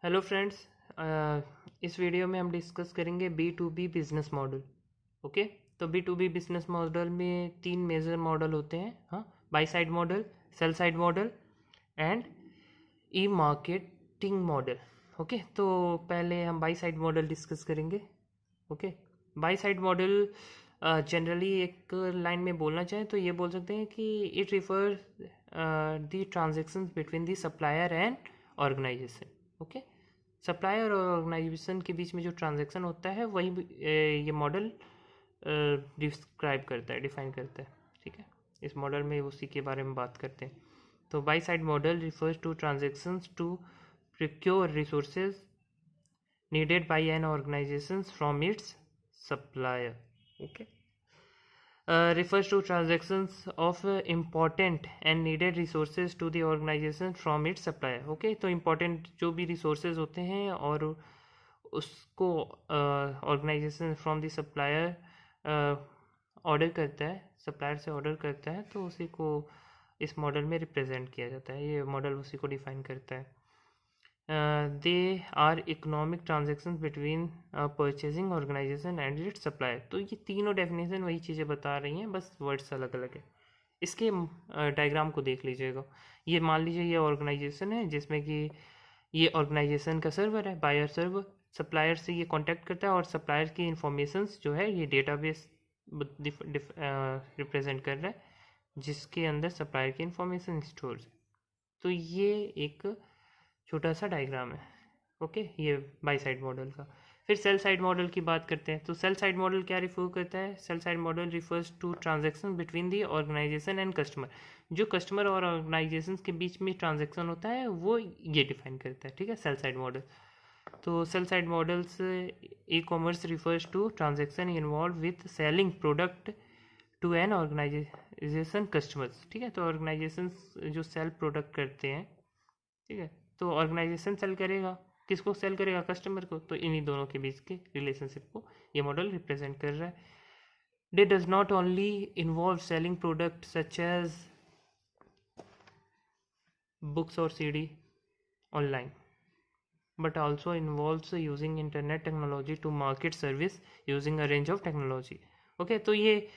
Hello friends. इस video में हम डिस्कस करेंगे B to B business model. Okay, तो B to B business model में तीन मेजर मॉडल होते हैं। हाँ, buy side model, sell side model and e marketing model. Okay, तो पहले हम बाई साइड मॉडल डिस्कस करेंगे। Okay, buy side model generally एक लाइन में बोलना चाहें तो ये बोल सकते हैं कि it refers the transactions between the supplier and organisation. Okay, supplier और ऑर्गेनाइजेशन के बीच में जो ट्रांजैक्शन होता है वही ये मॉडल डिस्क्राइब करता है, डिफाइन करता है। ठीक है, इस मॉडल में उसी के बारे में बात करते हैं। तो buy side model refers to transactions to procure resources needed by an organization from its supplier. Okay, refers to transactions of important and needed resources to the organization from its supplier. Okay, तो important जो भी resources होते हैं और उसको organisation from the supplier order करता है, supplier से ऑर्डर करता है, तो उसी को इस मॉडल में रिप्रेजेंट किया जाता है। ये मॉडल उसी को डिफाइन करता है। They are economic transaction between purchasing organisation and its supplier. तो ये तीनों डेफिनेशन वही चीज़ें बता रही हैं, बस वर्ड्स अलग अलग है। इसके डायग्राम को देख लीजिएगा। ये मान लीजिए ये ऑर्गेनाइजेशन है जिसमें कि ये ऑर्गेनाइजेशन का सर्वर है, बायर सर्वर। सप्लायर से ये कांटेक्ट करता है और सप्लायर की इंफॉर्मेशंस जो है ये डेटाबेस रिप्रेजेंट कर रहा है जिसके अंदर सप्लायर की इंफॉर्मेशन स्टोर है। तो ये एक छोटा सा डायग्राम है। ओके, ये बाई साइड मॉडल का। फिर सेल साइड मॉडल की बात करते हैं। तो सेल साइड मॉडल क्या रिफर करता है? Sell side model refers to transaction between the organisation and customer. जो कस्टमर और ऑर्गेनाइजेशन के बीच में ट्रांजैक्शन होता है वो ये डिफाइन करता है। ठीक है, सेल साइड मॉडल। तो sell side models e commerce refers to transaction involve with selling product to an organisation customers. ठीक है, तो ऑर्गेनाइजेशन जो सेल प्रोडक्ट करते हैं, ठीक है, तो ऑर्गेनाइजेशन सेल करेगा, किसको सेल करेगा? कस्टमर को। तो इन्हीं दोनों के बीच के रिलेशनशिप को ये मॉडल रिप्रेजेंट कर रहा है। They does not only involve selling product such as books और CD online, but also involves using internet technology to market service using a range of technology. Okay, तो ये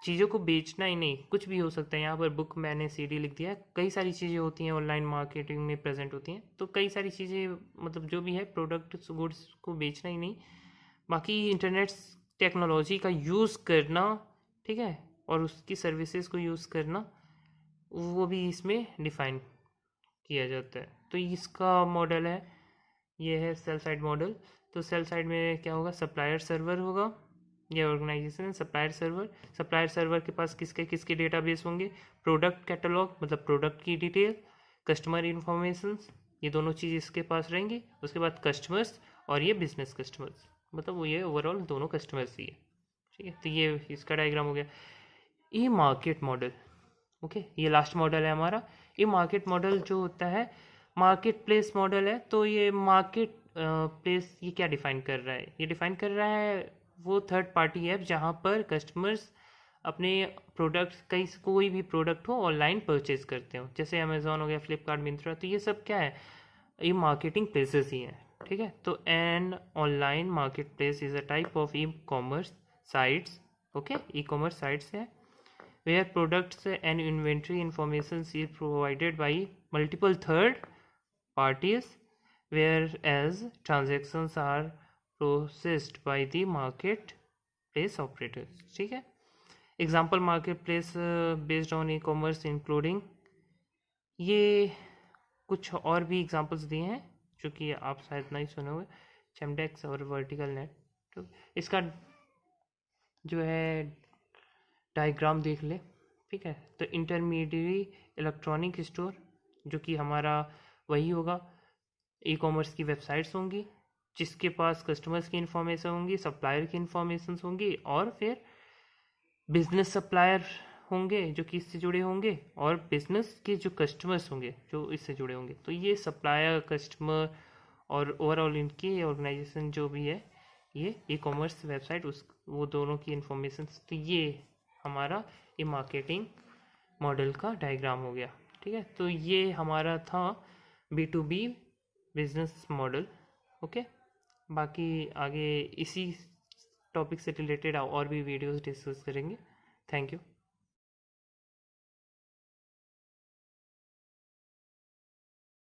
चीज़ों को बेचना ही नहीं, कुछ भी हो सकता है। यहाँ पर बुक मैंने सीडी लिख दिया है, कई सारी चीज़ें होती हैं ऑनलाइन मार्केटिंग में प्रेजेंट होती हैं। तो कई सारी चीज़ें, मतलब जो भी है प्रोडक्ट गुड्स को बेचना ही नहीं, बाकी इंटरनेट टेक्नोलॉजी का यूज़ करना, ठीक है, और उसकी सर्विसेज को यूज़ करना, वो भी इसमें डिफाइन किया जाता है। तो इसका मॉडल है, ये है सेल साइड मॉडल। तो सेल साइड में क्या होगा? सप्लायर सर्वर होगा, ये ऑर्गेनाइजेशन है सप्लायर सर्वर। सप्लायर सर्वर के पास किसके किसके डेटाबेस होंगे? प्रोडक्ट कैटलॉग, मतलब प्रोडक्ट की डिटेल, कस्टमर इन्फॉर्मेशन, ये दोनों चीज़ इसके पास रहेंगी। उसके बाद कस्टमर्स, और ये बिजनेस कस्टमर्स, मतलब वो ये ओवरऑल दोनों कस्टमर्स ही है। ठीक है, तो ये इसका डायग्राम हो गया। ई मार्केट मॉडल। ओके, ये लास्ट मॉडल है हमारा। ये मार्केट मॉडल जो होता है, मार्केट प्लेस मॉडल है। तो ये मार्केट प्लेस ये क्या डिफाइन कर रहा है? ये डिफाइन कर रहा है वो थर्ड पार्टी ऐप जहाँ पर कस्टमर्स अपने प्रोडक्ट्स, कई कोई भी प्रोडक्ट हो ऑनलाइन परचेज करते हो, जैसे अमेजोन हो गया, फ्लिपकार्ट, मिंत्रा। तो ये सब क्या है? ये मार्केटिंग प्लेसेस ही हैं। ठीक है, तो an online market place is a type of e commerce sites. Okay, e commerce sites है where products and inventory information is provided by multiple third parties, whereas transactions are processed by the marketplace operators. ठीक है, example market place based on e commerce including, ये कुछ और भी examples दिए हैं जो कि आप शायद नहीं सुने हुए, चेमडेक्स और वर्टिकल नेट। तो इसका जो है डायग्राम देख ले। ठीक है, तो इंटरमीडियरी इलेक्ट्रॉनिक स्टोर, जो कि हमारा वही होगा, ई कॉमर्स की वेबसाइट्स होंगी जिसके पास कस्टमर्स की इंफॉर्मेशन होंगी, सप्लायर की इंफॉर्मेशन होंगी, और फिर बिजनेस सप्लायर होंगे जो कि इससे जुड़े होंगे, और बिजनेस के जो कस्टमर्स होंगे जो इससे जुड़े होंगे। तो ये सप्लायर, कस्टमर और ओवरऑल इनकी ऑर्गेनाइजेशन जो भी है, ये ई कॉमर्स वेबसाइट, उस वो दोनों की इंफॉर्मेशन। तो ये हमारा ये मार्केटिंग मॉडल का डायग्राम हो गया। ठीक है, तो ये हमारा था B to B business model. Okay, बाकी आगे इसी टॉपिक से रिलेटेड और भी वीडियोस डिस्कस करेंगे। Thank you.